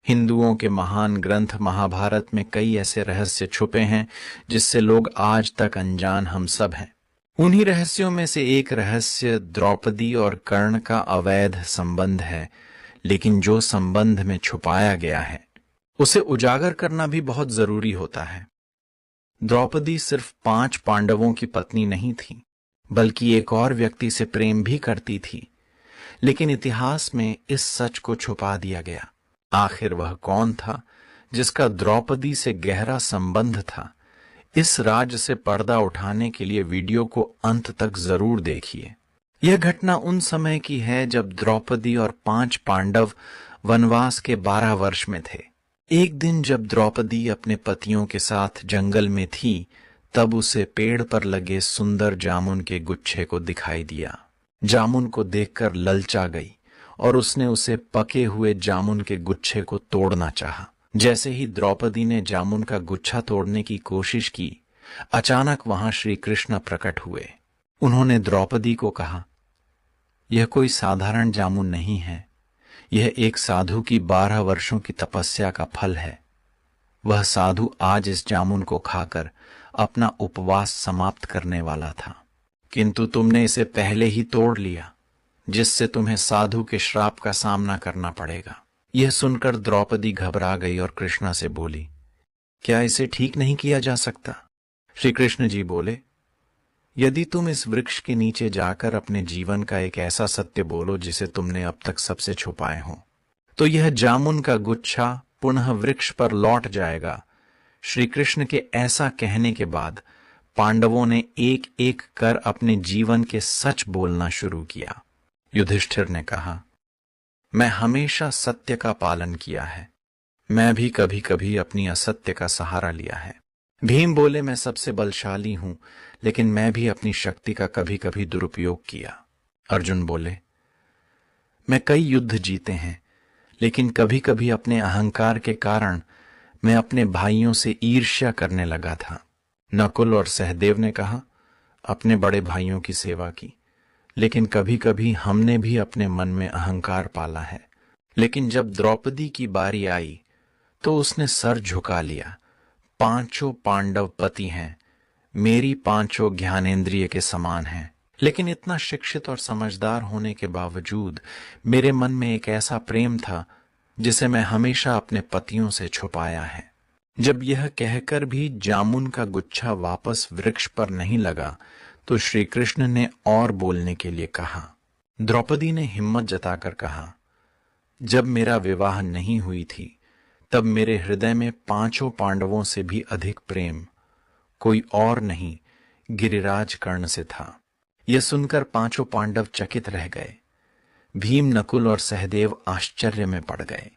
हिंदुओं के महान ग्रंथ महाभारत में कई ऐसे रहस्य छुपे हैं जिससे लोग आज तक अनजान हम सब हैं। उन्हीं रहस्यों में से एक रहस्य द्रौपदी और कर्ण का अवैध संबंध है, लेकिन जो संबंध में छुपाया गया है उसे उजागर करना भी बहुत जरूरी होता है। द्रौपदी सिर्फ 5 पांडवों की पत्नी नहीं थी, बल्कि एक और व्यक्ति से प्रेम भी करती थी, लेकिन इतिहास में इस सच को छुपा दिया गया। आखिर वह कौन था जिसका द्रौपदी से गहरा संबंध था? इस राज से पर्दा उठाने के लिए वीडियो को अंत तक जरूर देखिए। यह घटना उन समय की है जब द्रौपदी और 5 पांडव वनवास के 12 वर्ष में थे। एक दिन जब द्रौपदी अपने पतियों के साथ जंगल में थी, तब उसे पेड़ पर लगे सुंदर जामुन के गुच्छे को दिखाई दिया। जामुन को देखकर ललचा गई और उसने उसे पके हुए जामुन के गुच्छे को तोड़ना चाहा। जैसे ही द्रौपदी ने जामुन का गुच्छा तोड़ने की कोशिश की, अचानक वहां श्री कृष्ण प्रकट हुए। उन्होंने द्रौपदी को कहा, यह कोई साधारण जामुन नहीं है, यह एक साधु की 12 वर्षों की तपस्या का फल है। वह साधु आज इस जामुन को खाकर अपना उपवास समाप्त करने वाला था, किंतु तुमने इसे पहले ही तोड़ लिया, जिससे तुम्हें साधु के श्राप का सामना करना पड़ेगा। यह सुनकर द्रौपदी घबरा गई और कृष्ण से बोली, क्या इसे ठीक नहीं किया जा सकता? श्री कृष्ण जी बोले, यदि तुम इस वृक्ष के नीचे जाकर अपने जीवन का एक ऐसा सत्य बोलो जिसे तुमने अब तक सबसे छुपाए हो, तो यह जामुन का गुच्छा पुनः वृक्ष पर लौट जाएगा। श्री कृष्ण के ऐसा कहने के बाद पांडवों ने एक एक कर अपने जीवन के सच बोलना शुरू किया। युधिष्ठिर ने कहा, मैं हमेशा सत्य का पालन किया है, मैं भी कभी कभी अपनी असत्य का सहारा लिया है। भीम बोले, मैं सबसे बलशाली हूं, लेकिन मैं भी अपनी शक्ति का कभी कभी दुरुपयोग किया। अर्जुन बोले, मैं कई युद्ध जीते हैं, लेकिन कभी कभी अपने अहंकार के कारण मैं अपने भाइयों से ईर्ष्या करने लगा था। नकुल और सहदेव ने कहा, अपने बड़े भाइयों की सेवा की, लेकिन कभी कभी हमने भी अपने मन में अहंकार पाला है। लेकिन जब द्रौपदी की बारी आई तो उसने सर झुका लिया। 5 पांडव पति हैं, मेरी 5 ज्ञानेंद्रिय के समान हैं, लेकिन इतना शिक्षित और समझदार होने के बावजूद मेरे मन में एक ऐसा प्रेम था जिसे मैं हमेशा अपने पतियों से छुपाया है। जब यह कहकर भी जामुन का गुच्छा वापस वृक्ष पर नहीं लगा, तो श्री कृष्ण ने और बोलने के लिए कहा। द्रौपदी ने हिम्मत जताकर कहा, जब मेरा विवाह नहीं हुई थी, तब मेरे हृदय में 5 पांडवों से भी अधिक प्रेम कोई और नहीं, गिरिराज कर्ण से था। यह सुनकर 5 पांडव चकित रह गए। भीम, नकुल और सहदेव आश्चर्य में पड़ गए,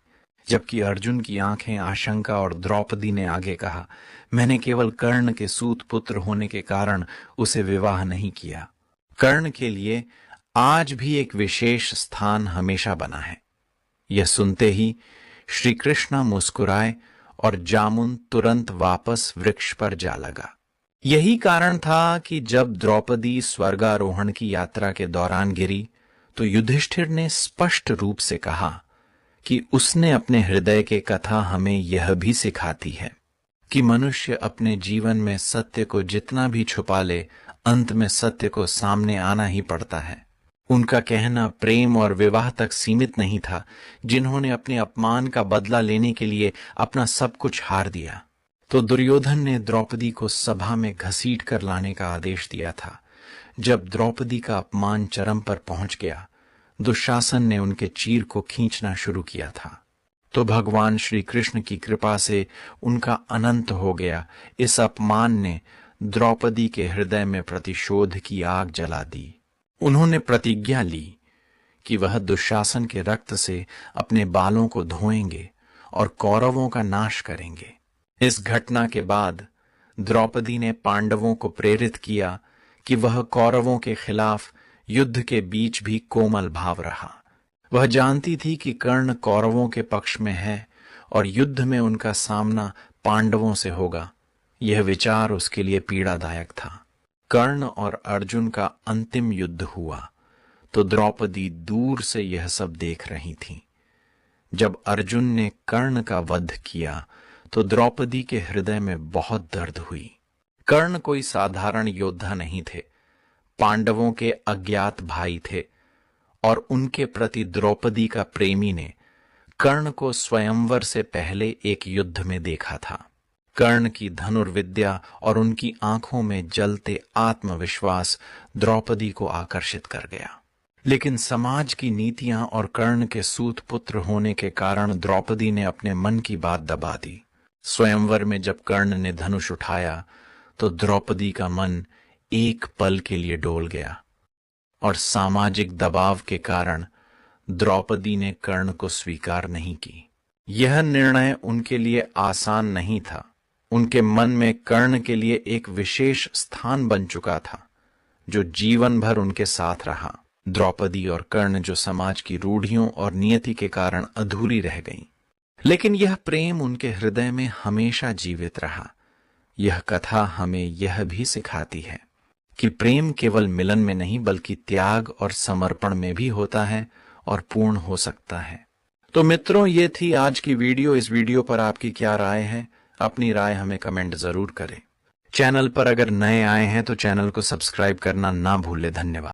जबकि अर्जुन की आंखें आशंका और द्रौपदी ने आगे कहा, मैंने केवल कर्ण के सूत पुत्र होने के कारण उसे विवाह नहीं किया। कर्ण के लिए आज भी एक विशेष स्थान हमेशा बना है। यह सुनते ही श्री कृष्ण मुस्कुराए और जामुन तुरंत वापस वृक्ष पर जा लगा। यही कारण था कि जब द्रौपदी स्वर्गारोहण की यात्रा के दौरान गिरी, तो युधिष्ठिर ने स्पष्ट रूप से कहा कि उसने अपने हृदय के कथा हमें यह भी सिखाती है कि मनुष्य अपने जीवन में सत्य को जितना भी छुपा ले, अंत में सत्य को सामने आना ही पड़ता है। उनका कहना प्रेम और विवाह तक सीमित नहीं था, जिन्होंने अपने अपमान का बदला लेने के लिए अपना सब कुछ हार दिया। तो दुर्योधन ने द्रौपदी को सभा में घसीट कर लाने का आदेश दिया था। जब द्रौपदी का अपमान चरम पर पहुंच गया, दुशासन ने उनके चीर को खींचना शुरू किया था। तो भगवान श्री कृष्ण की कृपा से उनका अनंत हो गया। इस अपमान ने द्रौपदी के हृदय में प्रतिशोध की आग जला दी। उन्होंने प्रतिज्ञा ली कि वह दुशासन के रक्त से अपने बालों को धोएंगे और कौरवों का नाश करेंगे। इस घटना के बाद द्रौपदी ने पांडवों को प्रेरित किया कि वह कौरवों के खिलाफ युद्ध के बीच भी कोमल भाव रहा। वह जानती थी कि कर्ण कौरवों के पक्ष में है और युद्ध में उनका सामना पांडवों से होगा। यह विचार उसके लिए पीड़ादायक था। कर्ण और अर्जुन का अंतिम युद्ध हुआ तो द्रौपदी दूर से यह सब देख रही थी। जब अर्जुन ने कर्ण का वध किया तो द्रौपदी के हृदय में बहुत दर्द हुई। कर्ण कोई साधारण योद्धा नहीं थे, पांडवों के अज्ञात भाई थे और उनके प्रति द्रौपदी का प्रेमी ने कर्ण को स्वयंवर से पहले एक युद्ध में देखा था। कर्ण की धनुर्विद्या और उनकी आंखों में जलते आत्मविश्वास द्रौपदी को आकर्षित कर गया। लेकिन समाज की नीतियां और कर्ण के सूत पुत्र होने के कारण द्रौपदी ने अपने मन की बात दबा दी। स्वयंवर में जब कर्ण ने धनुष उठाया तो द्रौपदी का मन एक पल के लिए डोल गया और सामाजिक दबाव के कारण द्रौपदी ने कर्ण को स्वीकार नहीं की। यह निर्णय उनके लिए आसान नहीं था। उनके मन में कर्ण के लिए एक विशेष स्थान बन चुका था जो जीवन भर उनके साथ रहा। द्रौपदी और कर्ण जो समाज की रूढ़ियों और नियति के कारण अधूरी रह गईं, लेकिन यह प्रेम उनके हृदय में हमेशा जीवित रहा। यह कथा हमें यह भी सिखाती है कि प्रेम केवल मिलन में नहीं बल्कि त्याग और समर्पण में भी होता है और पूर्ण हो सकता है। तो मित्रों, ये थी आज की वीडियो। इस वीडियो पर आपकी क्या राय है? अपनी राय हमें कमेंट जरूर करें। चैनल पर अगर नए आए हैं तो चैनल को सब्सक्राइब करना ना भूलें। धन्यवाद।